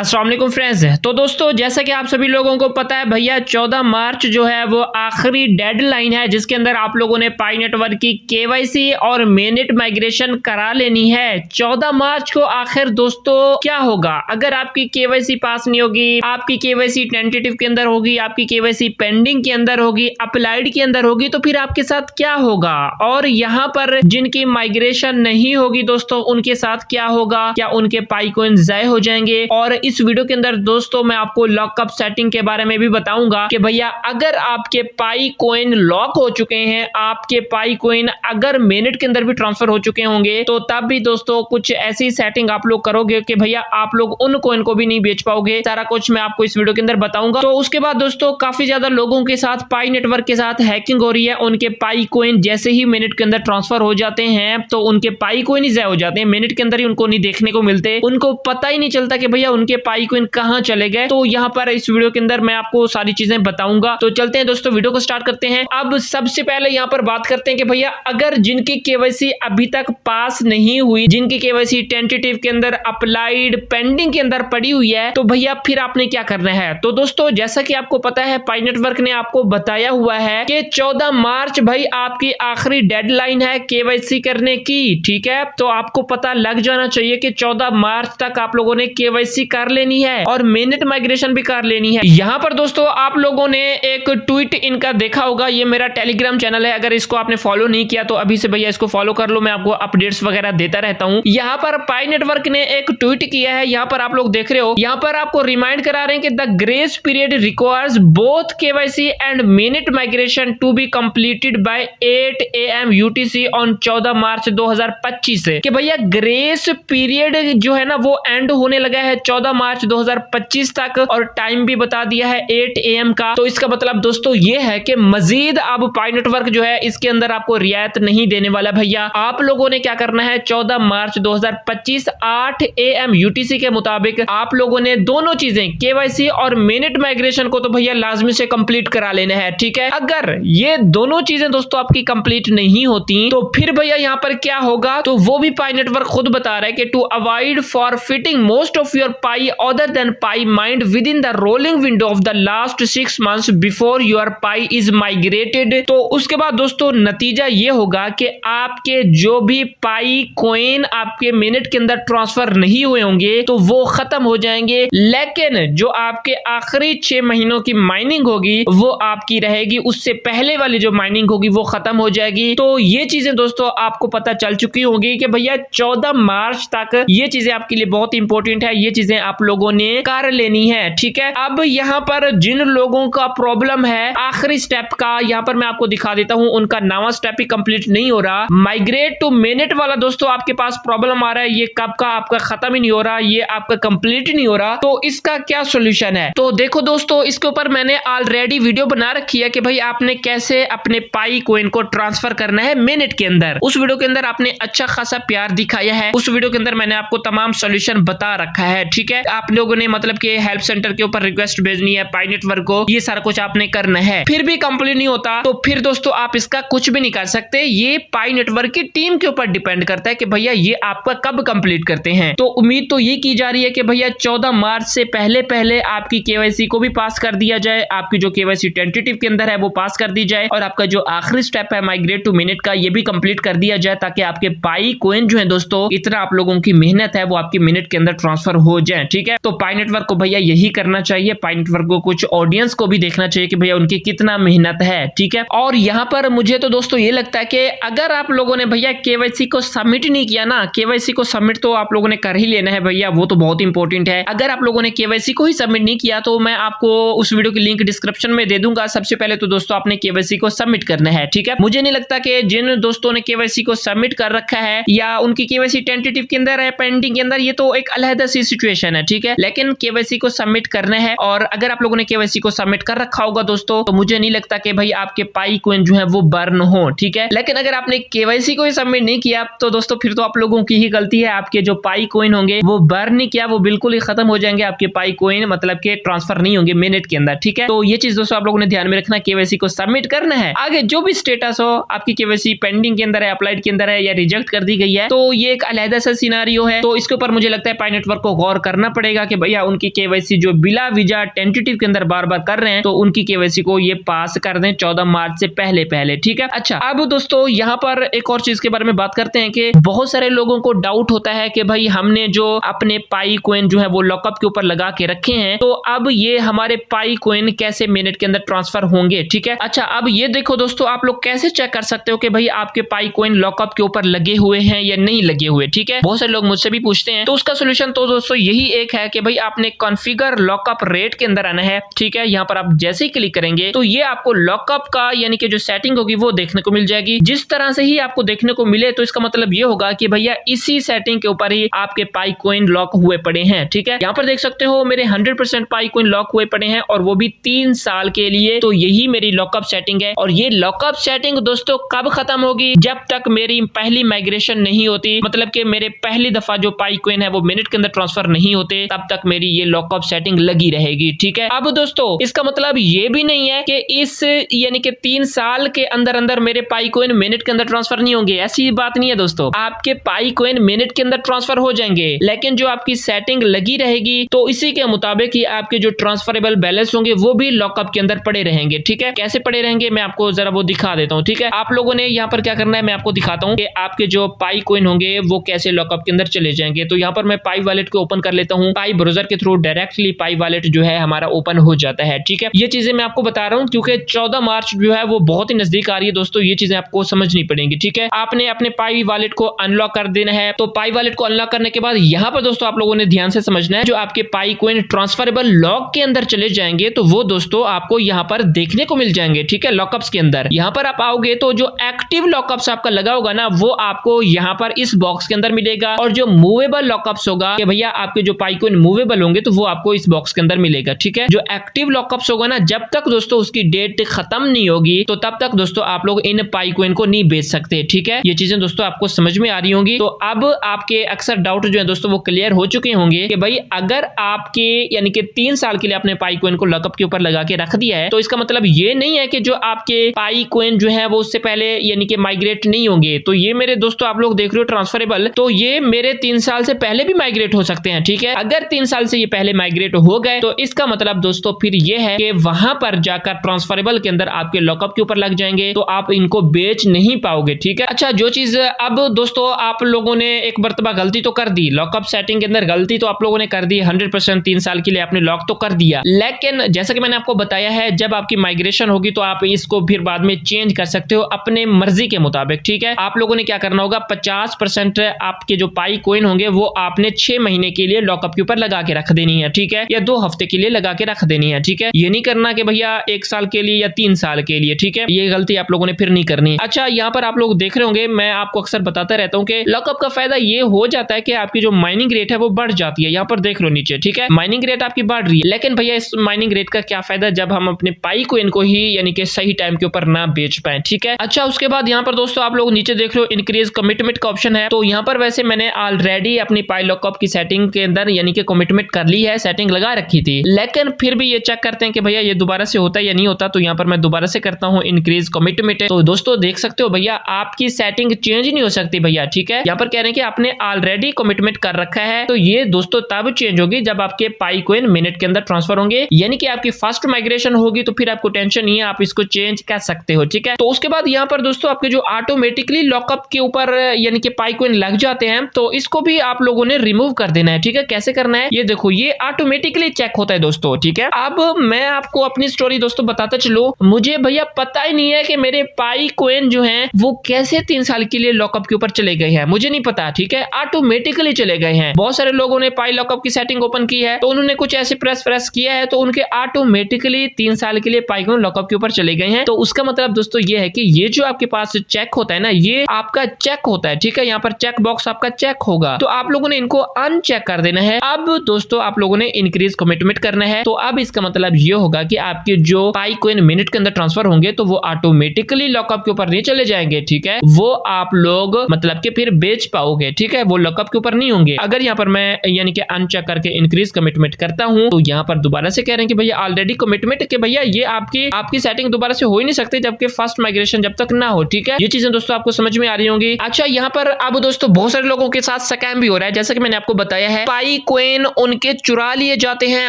अस्सलाम वालेकुम फ्रेंड्स। तो दोस्तों जैसा कि आप सभी लोगों को पता है भैया 14 मार्च जो है वो आखिरी डेडलाइन है जिसके अंदर आप लोगों ने पाई नेटवर्क की केवाईसी और मेनेट माइग्रेशन करा लेनी है। 14 मार्च को आखिर दोस्तों क्या होगा अगर आपकी केवाईसी पास नहीं होगी, आपकी केवाईसी टेंटेटिव के अंदर होगी, आपकी केवाईसी पेंडिंग के अंदर होगी, अप्लाइड के अंदर होगी, तो फिर आपके साथ क्या होगा। और यहाँ पर जिनकी माइग्रेशन नहीं होगी दोस्तों उनके साथ क्या होगा, क्या उनके पाई कॉइन ज़ाय हो जाएंगे। और इस वीडियो के अंदर दोस्तों मैं आपको लॉकअप सेटिंग के बारे में भी बताऊंगा कि भैया अगर आपके पाई कॉइन लॉक हो चुके हैं, आपके पाई कॉइन अगर मिनट के अंदर भी ट्रांसफर हो चुके होंगे, तो तब भी दोस्तों कुछ ऐसी सेटिंग आप लोग करोगे कि भैया आप लोग उन कॉइन को भी नहीं बेच पाओगे। सारा कुछ मैं आपको इस वीडियो के अंदर बताऊंगा। तो उसके बाद दोस्तों काफी ज्यादा लोगों के साथ पाई नेटवर्क के साथ हैकिंग हो रही है। उनके पाई कॉइन जैसे ही मिनट के अंदर ट्रांसफर हो जाते हैं तो उनके पाई कॉइन ही ज़ाय हो जाते हैं, मिनट के अंदर ही उनको नहीं देखने को मिलते, उनको पता ही नहीं चलता कि भैया उनके पाई कॉइन कहां चले गए। तो यहां पर इस वीडियो के अंदर मैं आपको सारी चीजें बताऊंगा। तो चलते हैं दोस्तों वीडियो को स्टार्ट करते हैं। अब सबसे पहले यहां पर बात करते हैं कि भैया अगर जिनकी केवाईसी अभी तक पास नहीं हुई, जिनकी केवाईसी टेंटेटिव के अंदर, अप्लाइड, पेंडिंग के अंदर पड़ी हुई है, तो भैया फिर आपने क्या करना है। तो दोस्तों जैसा कि आपको पता है पाई नेटवर्क ने आपको बताया हुआ है कि 14 मार्च भाई आपकी आखिरी डेडलाइन है केवाईसी करने की। ठीक है, तो आपको पता लग जाना चाहिए कि 14 मार्च तक आप लोगों ने केवाईसी कर लेनी है और मिनट माइग्रेशन भी कर लेनी है। यहां पर दोस्तों आप लोगों ने एक ट्वीट इनका देखा होगा, ये मेरा टेलीग्राम चैनल है, अगर इसको आपने फॉलो नहीं किया तो अभी से भैया इसको फॉलो कर लो, मैं आपको अपडेट्स वगैरह देता रहता हूं। यहां पर पाई नेटवर्क ने एक ट्वीट किया है, यहां पर आप लोग देख रहे हो, यहां पर आपको रिमाइंड करा रहे हैं कि the grace period requires both KYC and mainnet migration to be completed by 8 AM UTC on 14 March 2025 से, कि भैया ग्रेस पीरियड जो है ना वो एंड होने लगा है 14 मार्च 2025 तक, और टाइम भी बता दिया है 8 AM का। तो इसका मतलब दोस्तों ये है कि मजीद अब पाई नेटवर्क जो है इसके अंदर आपको रियायत नहीं देने वाला भैया। आप लोगों ने क्या करना है, 14 मार्च 2025 8 AM UTC के मुताबिक आप लोगों ने दोनों चीजें केवाईसी और मिनट माइग्रेशन को तो भैया लाजमी से कंप्लीट करा लेना है। ठीक है, अगर ये दोनों चीजें दोस्तों आपकी कंप्लीट नहीं होती तो फिर भैया यहाँ पर क्या होगा, तो वो भी पाई नेटवर्क खुद बता रहा है कि to avoid forfeiting most of your PI other than PI mind within the rolling window of the last 6 months before your PI is migrated. तो उसके बाद दोस्तों नतीजा ये होगा कि आपके जो भी पाई कॉइन आपके मिनट के अंदर ट्रांसफर नहीं हुए होंगे तो वो खत्म हो जाएंगे, लेकिन जो आपके आखिरी 6 महीनों की माइनिंग होगी वो आपकी रहेगी, उससे पहले वाली जो माइनिंग होगी वो खत्म हो जाएगी। तो ये चीजें दोस्तों आपको पता चल चुकी होंगी कि भैया 14 मार्च तक ये चीजें आपके लिए बहुत इंपॉर्टेंट है, ये चीजें आप लोगों ने कर लेनी है। ठीक है, अब यहाँ पर जिन लोगों का प्रॉब्लम है आखिरी स्टेप का, यहाँ पर मैं आपको दिखा देता हूँ, उनका नवा स्टेप ही कंप्लीट नहीं हो रहा, माइग्रेट टू मिनट वाला दोस्तों आपके पास प्रॉब्लम आ रहा है, ये कब का आपका खत्म ही नहीं हो रहा, ये आपका कंप्लीट ही नहीं हो रहा। तो इसका क्या सोल्यूशन है, तो देखो दोस्तों इसके ऊपर मैंने ऑलरेडी वीडियो बना रखी है कि भाई आपने कैसे अपने पाई कॉइन को ट्रांसफर करना है मिनट के अंदर। उस वीडियो के अंदर आपने अच्छा खासा प्यार दिखाया है, उस वीडियो के अंदर मैंने आपको तमाम सोल्यूशन बता रखा है। ठीक है, आप लोगों ने मतलब कि हेल्प सेंटर के ऊपर रिक्वेस्ट भेजनी है पाई नेटवर्क को, ये सारा कुछ आपने करना है, फिर भी कंप्लीट नहीं होता तो फिर दोस्तों आप इसका कुछ भी नहीं कर सकते, ये पाई नेटवर्क की टीम के ऊपर डिपेंड करता है कि भैया ये आपका कब कंप्लीट करते हैं। तो उम्मीद तो ये की जा रही है कि भैया 14 मार्च से पहले पहले आपकी केवाईसी को भी पास कर दिया जाए, आपकी जो केवाईसी टेंटेटिव के अंदर है वो पास कर दी जाए, और आपका जो आखिरी स्टेप है माइग्रेट टू मिनट का ये भी कंप्लीट कर दिया जाए, ताकि आपके पाई कॉइन जो है दोस्तों इतना आप लोगों की मेहनत है वो आपकी मिनट के अंदर ट्रांसफर हो जाए। ठीक है, तो पाई नेटवर्क को भैया यही करना चाहिए, पाई नेटवर्क को कुछ ऑडियंस को भी देखना चाहिए कि भैया उनकी कितना मेहनत है। ठीक है, और यहाँ पर मुझे तो दोस्तों ये लगता है कि अगर आप लोगों ने भैया केवाईसी को सबमिट नहीं किया ना, केवाईसी को सबमिट तो आप लोगों ने कर ही लेना है भैया, वो तो बहुत इंपॉर्टेंट है। अगर आप लोगों ने केवाईसी को ही सबमिट नहीं किया तो मैं आपको उस वीडियो की लिंक डिस्क्रिप्शन में दे दूंगा। सबसे पहले तो दोस्तों आपने केवाईसी को सबमिट करना है। ठीक है, मुझे नहीं लगता कि जिन दोस्तों ने केवाईसी को सबमिट कर रखा है या उनकी केवाईसी टेंटेटिव के अंदर है, पेंडिंग के अंदर, ये तो एक अलहदा सी सिचुएशन है। ठीक है, लेकिन केवाईसी को सबमिट करना है, और अगर आप लोगों ने केवाईसी को सबमिट कर रखा होगा दोस्तों तो मुझे नहीं लगता कि भाई आपके पाई कॉइन जो है वो बर्न हो। ठीक है, लेकिन अगर आपने केवाईसी को ही सबमिट नहीं किया तो दोस्तों फिर तो आप लोगों की ही गलती है, आपके जो पाई कॉइन होंगे वो बर्न नहीं किया, वो बिल्कुल ही खत्म हो जाएंगे, आपके पाई कॉइन मतलब के ट्रांसफर नहीं होंगे मिनट के अंदर। ठीक है, तो ये चीज दोस्तों आप लोगों ने ध्यान में रखना, केवाईसी को सबमिट करना है। आगे जो भी स्टेटस हो, आपकी केवाईसी पेंडिंग के अंदर है, अप्लाइड के अंदर है, या रिजेक्ट कर दी गई है, तो ये एक अलहदा सा सिनेरियो है, तो इसके ऊपर मुझे लगता है पाई नेटवर्क को गौर करना पड़ेगा कि भैया उनकी केवाईसी जो बिला वीजा टेंटेटिव के अंदर बार बार कर रहे हैं तो उनकी केवाईसी को ये पास कर दें 14 मार्च से पहले पहले। ठीक है। अच्छा, अब दोस्तों यहाँ पर एक और चीज के बारे में बात करते हैं कि बहुत सारे लोगों को डाउट होता है कि भाई हमने जो अपने पाई कॉइन जो है वो लॉकअप के ऊपर लगा के रखे हैं, तो अब ये हमारे पाई कॉइन कैसे मिनट के अंदर ट्रांसफर होंगे। ठीक है। अच्छा, अब ये देखो दोस्तों, आप लोग कैसे चेक कर सकते हो कि भाई आपके पाई कॉइन लॉकअप के ऊपर लगे हुए हैं या नहीं लगे हुए। ठीक है। बहुत सारे लोग मुझसे भी पूछते हैं, तो उसका सोल्यूशन तो दोस्तों यही एक है कि भाई आपने कॉन्फ़िगर लॉकअप रेट के अंदर आना है। ठीक है। यहाँ पर आप जैसे ही क्लिक करेंगे तो ये आपको लॉकअप का यानी कि जो सेटिंग होगी वो देखने को मिल जाएगी। जिस तरह से ही आपको देखने को मिले तो इसका मतलब ये होगा कि भैया इसी सेटिंग के ऊपर ही आपके पाई कॉइन लॉक हुए पड़े हैं। ठीक है। यहाँ पर देख सकते हो मेरे 100% पाई कॉइन लॉक हुए पड़े हैं और वो भी 3 साल के लिए। तो यही मेरी लॉकअप सेटिंग है और ये लॉकअप सेटिंग दोस्तों कब खत्म होगी? जब तक मेरी पहली माइग्रेशन नहीं होती, मतलब कि मेरे पहली दफा जो पाई कॉइन है वो मिनट के अंदर ट्रांसफर नहीं होते, तब तक मेरी ये लॉकअप सेटिंग लगी रहेगी। ठीक है। अब दोस्तों इसका मतलब ये भी नहीं है कि इस यानी कि 3 साल के अंदर अंदर मेरे पाई कॉइन मिनट के अंदर ट्रांसफर नहीं होंगे, ऐसी बात नहीं है दोस्तों। आपके पाई कॉइन मिनट के अंदर ट्रांसफर हो जाएंगे, लेकिन जो आपकी सेटिंग लगी रहेगी तो इसी के मुताबिक ही आपके जो ट्रांसफरेबल बैलेंस होंगे वो भी लॉकअप के अंदर पड़े रहेंगे। ठीक है। कैसे पड़े रहेंगे मैं आपको जरा वो दिखा देता हूँ। ठीक है। आप लोगों ने यहाँ पर क्या करना है मैं आपको दिखाता हूँ कि आपके जो पाई कॉइन होंगे वो कैसे लॉकअप के अंदर चले जाएंगे। तो यहाँ पर मैं पाई वॉलेट को ओपन कर लेता हूँ। पाई ब्राउजर के थ्रू डायरेक्टली पाई वॉलेट जो है हमारा ओपन हो जाता है। ठीक है। ये चीजें मैं आपको बता रहा हूँ क्योंकि 14 मार्च जो है वो बहुत ही नजदीक आ रही है दोस्तों, ये चीजें आपको समझनी पड़ेंगी। ठीक है। आपने अपने पाई वॉलेट को अनलॉक कर देना है। तो पाई वॉलेट को अनलॉक करने के बाद यहाँ पर दोस्तों आप लोगों ने ध्यान से समझना है, जो आपके पाई कॉइन ट्रांसफरेबल लॉक के अंदर चले जाएंगे तो वो दोस्तों आपको यहाँ पर देखने को मिल जाएंगे। ठीक है। लॉकअप्स के अंदर यहाँ पर आप आओगे तो जो एक्टिव लॉकअप्स आपका लगा होगा ना वो आपको यहाँ पर इस बॉक्स के अंदर मिलेगा, और जो मूवेबल लॉकअप्स होगा कि भैया आपके जो पाई कॉइन मूवेबल होंगे तो वो आपको इस बॉक्स के अंदर मिलेगा। ठीक है। जो एक्टिव लॉकअप्स होगा ना, जब तक दोस्तों उसकी डेट खत्म नहीं होगी तो तब तक दोस्तों आप लोग इन पाई कॉइन को नहीं बेच सकते। ठीक है। ये चीजें दोस्तों आपको समझ में आ रही होंगी। तो अब आपके अक्सर डाउट जो है दोस्तों वो क्लियर हो चुके होंगे कि भाई अगर आपके यानी कि 3 साल के लिए आपने पाई कॉइन को लॉकअप के ऊपर लगा के रख दिया है तो इसका मतलब ये नहीं है कि जो आपके पाई कॉइन जो है वो उससे पहले यानी कि माइग्रेट नहीं होंगे। तो ये मेरे दोस्तों आप लोग देख रहे हो ट्रांसफरेबल, तो ये मेरे 3 साल से पहले भी माइग्रेट हो सकते हैं। ठीक है। अगर 3 साल से ये पहले माइग्रेट हो गए तो इसका मतलब दोस्तों फिर ये है कि वहां पर जाकर ट्रांसफरेबल के अंदर आपके लॉकअप के ऊपर लग जाएंगे तो आप इनको बेच नहीं पाओगे। ठीक है। अच्छा, जो चीज अब दोस्तों आप लोगों ने एक मर्तबा गलती तो कर दी, लॉकअप सेटिंग के अंदर गलती तो आप लोगों ने कर दी, 100% 3 साल के लिए आपने लॉक तो कर दिया, लेकिन जैसा कि मैंने आपको बताया है जब आपकी माइग्रेशन होगी तो आप इसको फिर बाद में चेंज कर सकते हो अपने मर्जी के मुताबिक। ठीक है। आप लोगों ने क्या करना होगा, 50% आपके जो पाई कॉइन होंगे वो आपने 6 महीने के लिए लॉकअप के ऊपर लगा के रख देनी है। ठीक है। या 2 हफ्ते के लिए लगा के रख देनी है। ठीक है। ये नहीं करना कि भैया 1 साल के लिए या 3 साल के लिए। ठीक है। ये गलती आप लोगों ने फिर नहीं करनी। अच्छा, यहाँ पर आप लोग देख रहे होंगे, मैं आपको अक्सर बताता रहता हूँ कि लॉकअप का फायदा ये हो जाता है कि आपकी जो माइनिंग रेट है वो बढ़ जाती है। यहाँ पर देख लो नीचे। ठीक है। माइनिंग रेट आपकी बढ़ रही है, लेकिन भैया इस माइनिंग रेट का क्या फायदा जब हम अपने पाई कॉइन को ही यानी कि सही टाइम के ऊपर ना बेच पाए। ठीक है। अच्छा, उसके बाद यहाँ पर दोस्तों आप लोग नीचे देख रहे हो इंक्रीज कमिटमेंट का ऑप्शन है। तो यहाँ पर वैसे मैंने ऑलरेडी अपनी पाई लॉकअप की सेटिंग के अंदर यानी कि कमिटमेंट कर ली है, सेटिंग लगा रखी थी, लेकिन फिर भी ये चेक करते हैं कि भैया ये दोबारा से होता है या नहीं होता। तो यहाँ पर मैं दोबारा से करता हूँ इंक्रीज कमिटमेंट। तो दोस्तों देख सकते हो भैया आपकी सेटिंग चेंज नहीं हो सकती भैया। ठीक है। यहाँ पर कह रहे हैं कि आपने ऑलरेडी कमिटमेंट कर रखा है, तो ये दोस्तों तब चेंज होगी जब आपके पाई कॉइन मिनट के अंदर ट्रांसफर होंगे, यानी कि आपकी फर्स्ट माइग्रेशन होगी तो फिर आपको टेंशन नहीं है, आप इसको चेंज कर सकते हो। ठीक है। तो उसके बाद यहाँ पर दोस्तों आपके जो ऑटोमेटिकली लॉकअप के ऊपर यानी कि पाई कॉइन लग जाते हैं तो इसको भी आप लोगों ने रिमूव कर देना है। ठीक है। कैसे करना है ये देखो, ये ऑटोमेटिकली चेक होता है दोस्तों। ठीक है। अब मैं आपको अपनी स्टोरी दोस्तों बताता चलो, मुझे भैया पता ही नहीं है कि मेरे पाई कॉइन जो हैं वो कैसे 3 साल के लिए लॉकअप के ऊपर चले गए हैं, मुझे नहीं पता। ठीक है। ऑटोमेटिकली चले गए हैं। बहुत सारे लोगों ने पाई लॉकअप की सेटिंग ओपन की है तो उन्होंने कुछ ऐसे प्रेस किया है तो उनके ऑटोमेटिकली 3 साल के लिए पाई कॉइन लॉकअप के ऊपर चले गए हैं। तो उसका मतलब दोस्तों ये है कि ये जो आपके पास चेक होता है ना, ये आपका चेक होता है। ठीक है। यहाँ पर चेक बॉक्स आपका चेक होगा तो आप लोगों ने इनको अनचेक कर देना है। अब दोस्तों आप लोगों ने इंक्रीज कमिटमेंट करना है। तो अब इसका मतलब ये होगा कि आपके जो पाई कॉइन मिनट के अंदर ट्रांसफर होंगे तो वो ऑटोमेटिकली लॉकअप के ऊपर नहीं चले जाएंगे। ठीक है। वो आप लोग मतलब कि फिर बेच पाओगे। ठीक है। वो लॉकअप के ऊपर नहीं होंगे। अगर यहाँ पर मैं यानी कि अनचेक करके इंक्रीज कमिटमेंट करता हूँ तो यहाँ पर दोबारा से कह रहे हैं कि भैया ऑलरेडी कमिटमेंट के भैया ये आपकी सेटिंग दोबारा से हो ही नहीं सकती जबकि फर्स्ट माइग्रेशन जब तक ना हो। ठीक है। ये चीजें दोस्तों आपको समझ में आ रही होंगी। अच्छा, यहाँ पर अब दोस्तों बहुत सारे लोगों के साथ स्कैम भी हो रहा है। जैसा कि मैंने आपको बताया है, पाई पाई कोइन उनके चुरा लिए जाते हैं,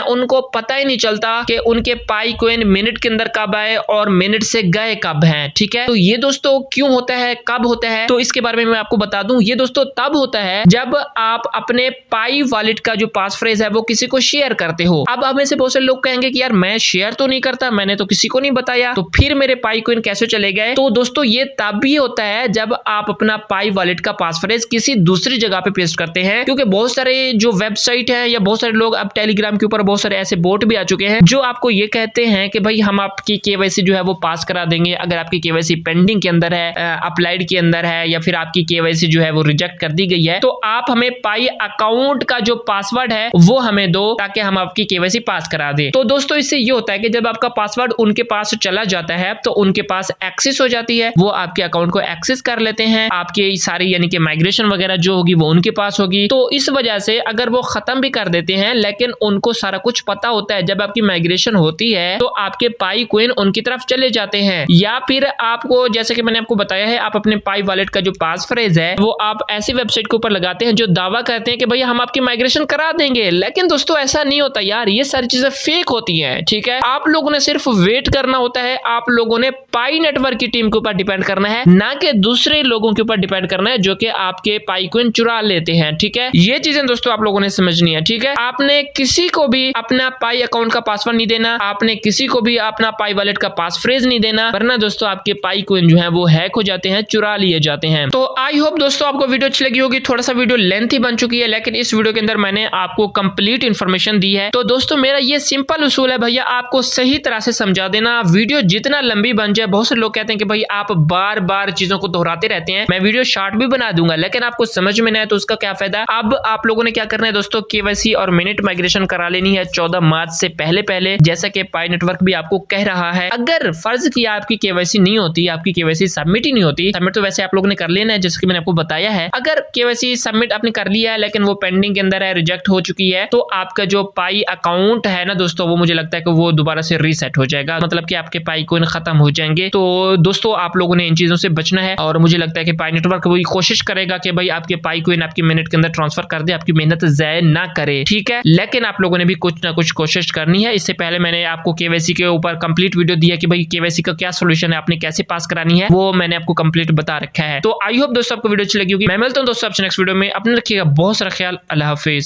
उनको पता ही नहीं चलता कि उनके पाई कोइन मिनट के अंदर कब आए और मिनट से गए कब हैं। ठीक है, तो ये दोस्तों क्यों होता है, कब होता है, तो इसके बारे में मैं आपको बता दूं। ये दोस्तों तब होता है जब आप अपने पाई वॉलेट का जो पास फ्रेज है वो किसी को शेयर करते हो। अब हमें से बहुत से लोग कहेंगे कि यार मैं शेयर तो नहीं करता, मैंने तो किसी को नहीं बताया, तो फिर मेरे पाई कोइन कैसे चले गए। तो दोस्तों ये तब भी होता है जब आप अपना पाई वॉलेट का पास फ्रेज किसी दूसरी जगह पे पेस्ट करते हैं, क्योंकि बहुत सारे जो वेबसाइट है या बहुत सारे लोग अब टेलीग्राम के ऊपर बहुत सारे ऐसे बोट भी आ चुके हैं जो आपको ये कहते हैं कि भाई हम आपकी केवाईसी जो है वो पास करा देंगे अगर आपकी केवाईसी पेंडिंग के अंदर है, अप्लाइड के अंदर है, या फिर आपकी केवाईसी जो है वो रिजेक्ट कर दी गई है, तो आप हमें पाई अकाउंट का जो पासवर्ड है वो हमें दो ताकि हम आपकी केवाईसी पास करा दे। तो दोस्तों इससे ये होता है कि जब आपका पासवर्ड उनके पास चला जाता है तो उनके पास एक्सेस हो जाती है, वो आपके अकाउंट को एक्सेस कर लेते हैं, आपकी सारी यानी कि माइग्रेशन वगैरह जो होगी वो उनके पास होगी। तो इस वजह से अगर वो खत्म भी कर देते हैं लेकिन उनको सारा कुछ पता होता है, जब आपकी माइग्रेशन होती है तो आपके पाई कोइन उनकी तरफ चले जाते हैं। या फिर आपको जैसे कि मैंने आपको बताया है, आप अपने पाई वॉलेट का जो पास फ्रेज है वो आप ऐसी वेबसाइट के ऊपर लगाते हैं जो दावा करते हैं कि भैया हम आपकी माइग्रेशन करा देंगे, लेकिन दोस्तों ऐसा नहीं होता यार, ये सारी चीजें फेक होती हैं। ठीक है, आप लोगों ने सिर्फ वेट करना होता है, आप लोगों ने पाई नेटवर्क की टीम के ऊपर डिपेंड करना है, ना कि दूसरे लोगों के ऊपर डिपेंड करना है जो कि आपके पाई कोइन चुरा लेते हैं। ठीक है, ये चीजें दोस्तों आप लोगों ने समझनी है। ठीक है, आपने किसी को भी अपना पाई अकाउंट का पासवर्ड नहीं देना, आपने किसी को भी अपना पाई वॉलेट का पास फ्रेज नहीं देना, वरना दोस्तों आपके पाई कोइन जो है वो हैक हो जाते हैं, चुरा लिए जाते हैं। तो आई होप दोस्तों आपको वीडियो अच्छी लगी होगी। थोड़ा सा वीडियो लेंथी बन चुकी है लेकिन इस वीडियो के अंदर मैंने आपको कंप्लीट इन्फॉर्मेशन दी है। तो दोस्तों मेरा ये सिंपल उसूल है भैया, आपको सही तरह से समझा देना। वीडियो जितना लंबी बन जाए, बहुत से लोग कहते हैं कि भाई आप बार बार चीजों को दोहराते रहते हैं, मैं वीडियो शॉर्ट भी बना दूंगा, लेकिन आपको समझ में नहीं आए तो उसका क्या फायदा। अब आप लोगों ने क्या करना है दोस्तों, केवाईसी और मिनट माइग्रेशन करा लेनी है 14 मार्च से पहले, जैसा कि पाई नेटवर्क भी आपको कह रहा है। अगर फर्ज किया आपकी केवाईसी नहीं होती, आपकी केवाईसी सबमिट ही नहीं होती, सबमिट तो वैसे आप लोगों ने कर लेना है जैसे कि मैंने आपको बताया है, अगर केवाईसी सबमिट आपने कर लिया है लेकिन वो पेंडिंग के अंदर है, रिजेक्ट हो चुकी है, तो आपका जो पाई अकाउंट है ना दोस्तों, वो मुझे लगता है कि वो दोबारा से रीसेट हो जाएगा, मतलब कि आपके पाई कोइन खत्म हो जाएंगे। तो दोस्तों आप लोगों ने इन चीजों से बचना है और मुझे लगता है कि पाई नेटवर्क वही कोशिश करेगा कि भाई आपके पाई कोइन आपकी मिनट के अंदर ट्रांसफर कर दे, आपकी मेहनत ज़ाया ना करे। ठीक है, लेकिन आप लोगों ने भी कुछ ना कुछ कोशिश करनी है। इससे पहले मैंने आपको केवाईसी के ऊपर कंप्लीट वीडियो दिया कि भाई केवाईसी का क्या सोल्यूशन है, आपने कैसे पास करानी है, वो मैंने आपको कंप्लीट बता रखा है। तो आई होप दोस्तों आपको वीडियो अच्छी लगी होगी। मैं मिलता हूं दोस्तों आपसे नेक्स्ट वीडियो में। अपने रखिएगा बहुत सारा ख्याल। अल्लाह हाफिज।